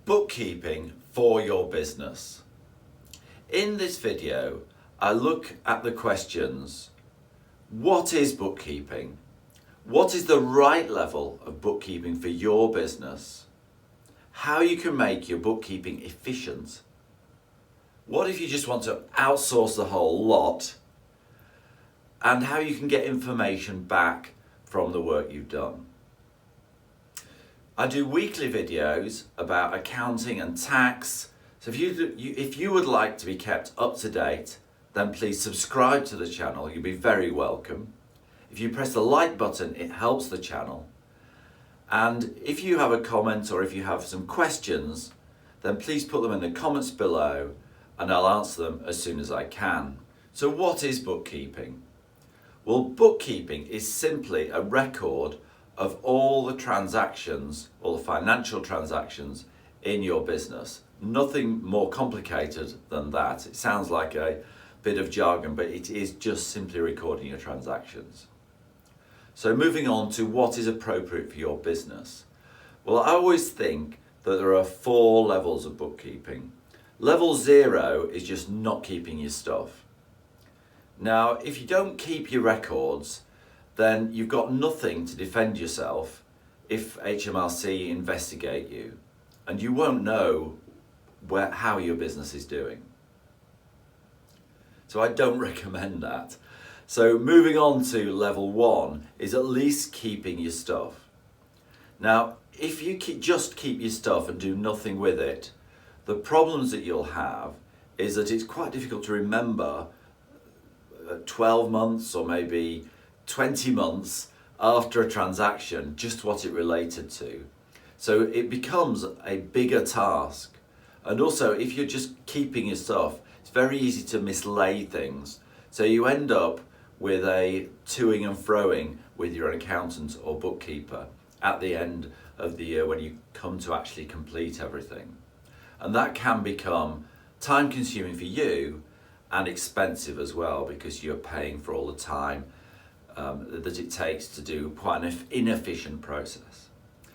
Bookkeeping for your business. In this video, I look at the questions: what is bookkeeping? What is the right level of bookkeeping for your business? How you can make your bookkeeping efficient? What if you just want to outsource the whole lot? And how you can get information back from the work you've done. I do weekly videos about accounting and tax, so if you would like to be kept up to date, then please subscribe to the channel. You'll be very welcome. If you press the like button, it helps the channel. And if you have a comment or if you have some questions, then please put them in the comments below and I'll answer them as soon as I can. So what is bookkeeping? Well, bookkeeping is simply a record of all the transactions, all the financial transactions in your business. Nothing more complicated than that. It sounds like a bit of jargon, but it is just simply recording your transactions. So moving on to what is appropriate for your business. Well, I always think that there are 4 levels of bookkeeping. Level 0 is just not keeping your stuff. Now, if you don't keep your records, then you've got nothing to defend yourself if HMRC investigate you, and you won't know how your business is doing. So I don't recommend that. So moving on to level 1 is at least keeping your stuff. Now, if you just keep your stuff and do nothing with it, the problems that you'll have is that it's quite difficult to remember 12 months or maybe 20 months after a transaction just what it related to. So it becomes a bigger task. And also, if you're just keeping your stuff, it's very easy to mislay things. So you end up with a toing and froing with your accountant or bookkeeper at the end of the year when you come to actually complete everything. And that can become time consuming for you and expensive as well, because you're paying for all the time that it takes to do quite an inefficient process.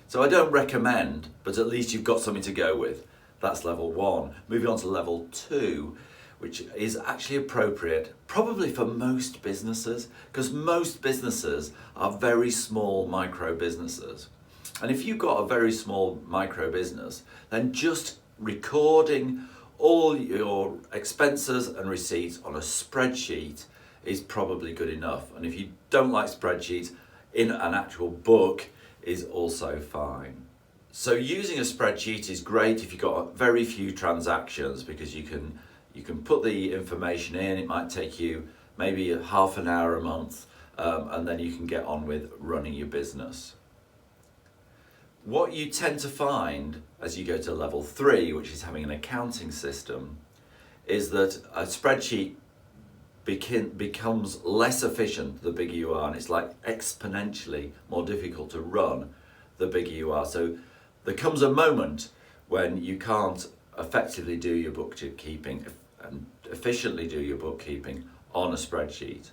So I don't recommend, but at least you've got something to go with. That's level 1. Moving on to level 2, which is actually appropriate probably for most businesses, because most businesses are very small micro businesses. And if you've got a very small micro business, then just recording all your expenses and receipts on a spreadsheet is probably good enough. And if you don't like spreadsheets, in an actual book is also fine. So using a spreadsheet is great if you've got very few transactions, because you can put the information in. It might take you maybe half an hour a month, and then you can get on with running your business. What you tend to find as you go to level 3, which is having an accounting system, is that a spreadsheet becomes less efficient the bigger you are, and it's like exponentially more difficult to run the bigger you are. So there comes a moment when you can't effectively do your bookkeeping and efficiently do your bookkeeping on a spreadsheet.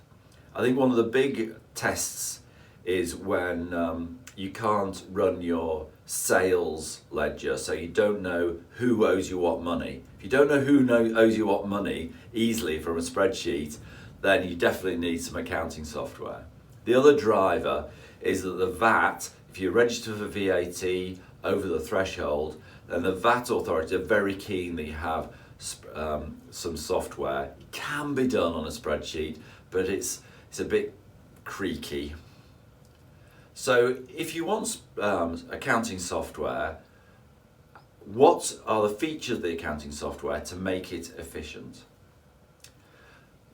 I think one of the big tests is when you can't run your sales ledger, so you don't know who owes you what money. If you don't know who owes you what money easily from a spreadsheet, then you definitely need some accounting software. The other driver is that the VAT, if you register for VAT over the threshold, then the VAT authority are very keen that you have some software. It can be done on a spreadsheet, but it's a bit creaky. So if you want accounting software, what are the features of the accounting software to make it efficient?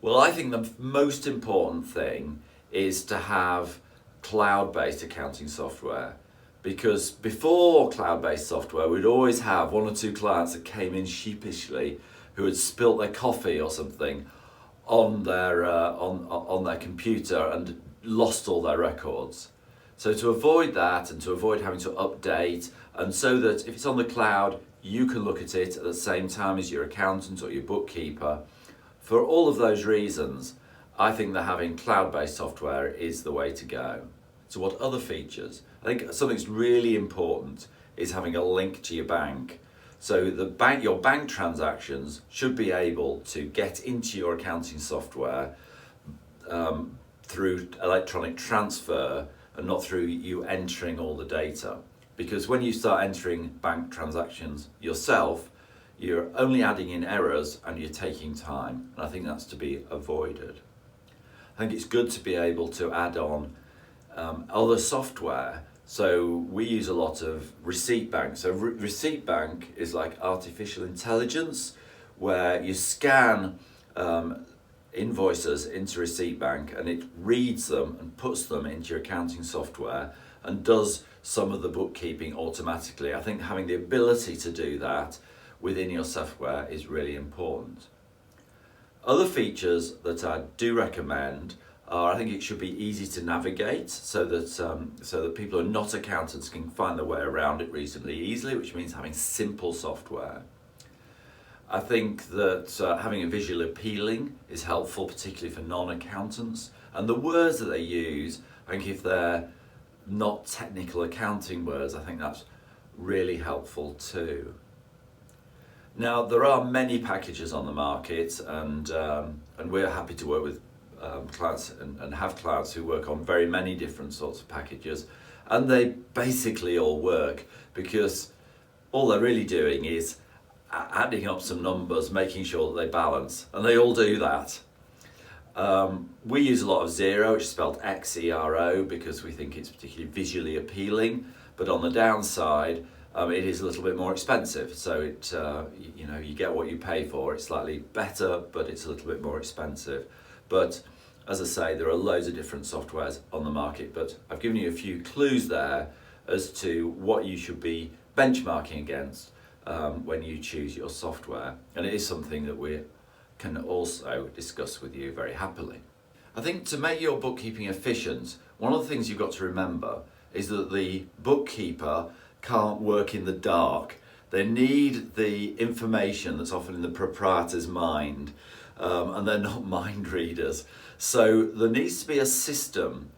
Well, I think the most important thing is to have cloud-based accounting software, because before cloud-based software, we'd always have 1 or 2 clients that came in sheepishly who had spilt their coffee or something on their computer and lost all their records. So to avoid that and to avoid having to update, and so that if it's on the cloud, you can look at it at the same time as your accountant or your bookkeeper. For all of those reasons, I think that having cloud-based software is the way to go. So what other features? I think something that's really important is having a link to your bank. So your bank transactions should be able to get into your accounting software through electronic transfer and not through you entering all the data. Because when you start entering bank transactions yourself, you're only adding in errors and you're taking time. And I think that's to be avoided. I think it's good to be able to add on other software. So we use a lot of Receipt Bank. So Receipt Bank is like artificial intelligence, where you scan invoices into Receipt Bank and it reads them and puts them into your accounting software and does some of the bookkeeping automatically. I think having the ability to do that within your software is really important. Other features that I do recommend are, I think it should be easy to navigate so that people who are not accountants can find their way around it reasonably easily, which means having simple software. I think that having a visual appealing is helpful, particularly for non-accountants. And the words that they use, I think if they're not technical accounting words, I think that's really helpful too. Now, there are many packages on the market, and we're happy to work with clients and have clients who work on very many different sorts of packages, and they basically all work because all they're really doing is adding up some numbers, making sure that they balance, and they all do that. We use a lot of Xero, which is spelled Xero, because we think it's particularly visually appealing, but on the downside, it is a little bit more expensive. So you get what you pay for. It's slightly better, but it's a little bit more expensive. But as I say, there are loads of different softwares on the market, but I've given you a few clues there as to what you should be benchmarking against when you choose your software. And it is something that we can also discuss with you very happily. I think to make your bookkeeping efficient, one of the things you've got to remember is that the bookkeeper can't work in the dark. They need the information that's often in the proprietor's mind, and they're not mind readers. So there needs to be a system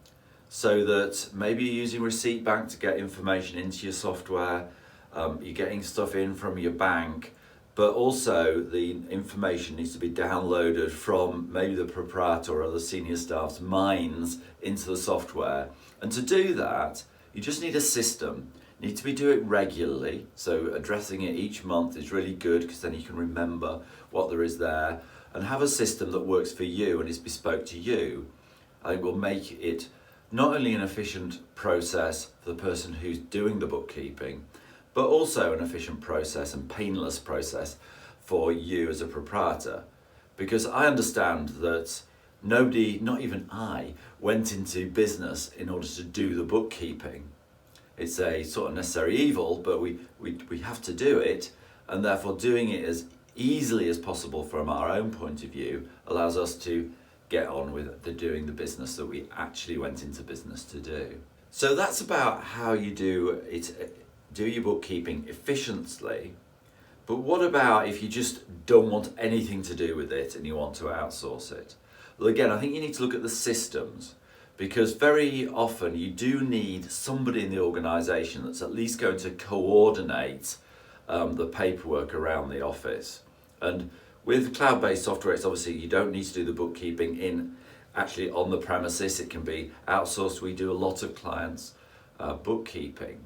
so that maybe you're using Receipt Bank to get information into your software, you're getting stuff in from your bank, but also the information needs to be downloaded from maybe the proprietor or the senior staff's minds into the software. And to do that, you just need a system. You need to do it regularly, so addressing it each month is really good because then you can remember what there is there, and have a system that works for you and is bespoke to you. I think will make it not only an efficient process for the person who's doing the bookkeeping, but also an efficient process and painless process for you as a proprietor. Because I understand that nobody, not even I, went into business in order to do the bookkeeping. It's a sort of necessary evil, but we have to do it, and therefore doing it as easily as possible from our own point of view allows us to get on with doing the business that we actually went into business to do. So that's about how you do your bookkeeping efficiently. But what about if you just don't want anything to do with it and you want to outsource it? Well, again, I think you need to look at the systems, because very often you do need somebody in the organisation that's at least going to coordinate the paperwork around the office. And with cloud-based software, it's obviously you don't need to do the bookkeeping actually on the premises. It can be outsourced. We do a lot of clients' bookkeeping.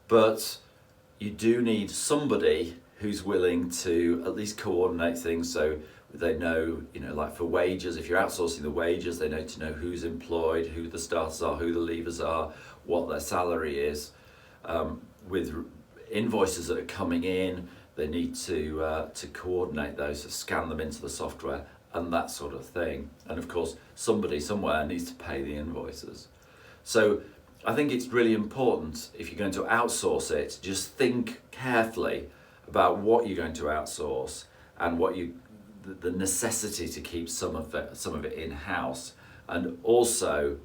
But you do need somebody who's willing to at least coordinate things, so they know, like for wages, if you're outsourcing the wages, they need to know who's employed, who the starters are, who the leavers are, what their salary is. With invoices that are coming in, they need to coordinate those, to scan them into the software and that sort of thing. And of course, somebody somewhere needs to pay the invoices. So I think it's really important, if you're going to outsource it, just think carefully about what you're going to outsource and the necessity to keep some of it in-house, and also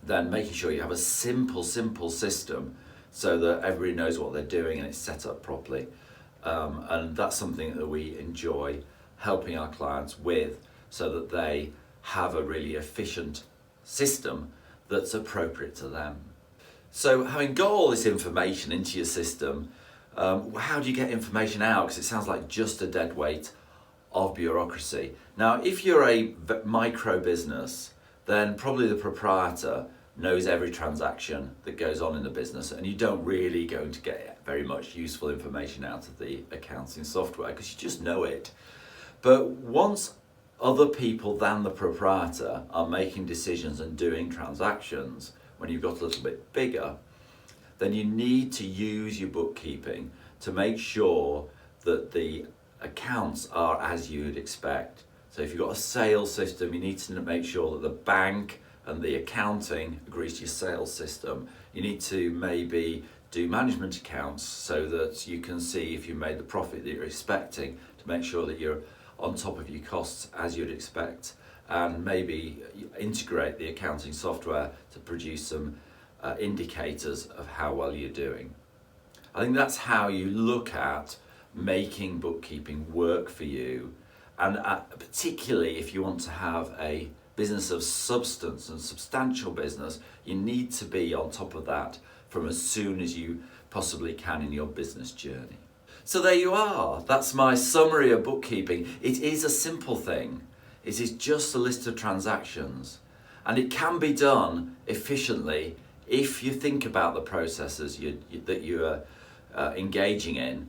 then making sure you have a simple system so that everybody knows what they're doing and it's set up properly. And that's something that we enjoy helping our clients with, so that they have a really efficient system that's appropriate to them. So having got all this information into your system, How do you get information out? Because it sounds like just a dead weight of bureaucracy. Now, if you're a micro business, then probably the proprietor knows every transaction that goes on in the business, and you don't really going to get very much useful information out of the accounting software because you just know it. But once other people than the proprietor are making decisions and doing transactions, when you've got a little bit bigger, then you need to use your bookkeeping to make sure that the accounts are as you'd expect. So if you've got a sales system, you need to make sure that the bank and the accounting agrees to your sales system. You need to maybe do management accounts so that you can see if you made the profit that you're expecting, to make sure that you're on top of your costs as you'd expect, and maybe integrate the accounting software to produce some indicators of how well you're doing. I think that's how you look at making bookkeeping work for you, and particularly if you want to have a business of substance and substantial business, you need to be on top of that from as soon as you possibly can in your business journey. So there you are, that's my summary of bookkeeping. It is a simple thing. It is just a list of transactions, and it can be done efficiently if you think about the processes that you are engaging in,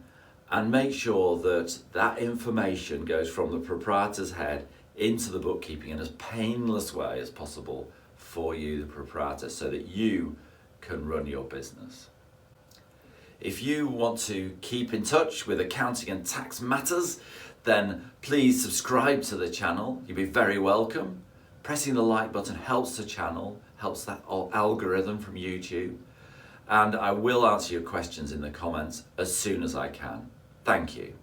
and make sure that that information goes from the proprietor's head into the bookkeeping in as painless way as possible for you, the proprietor, so that you can run your business. If you want to keep in touch with accounting and tax matters, then please subscribe to the channel. You'll be very welcome. Pressing the like button helps the channel, helps that algorithm from YouTube, and I will answer your questions in the comments as soon as I can. Thank you.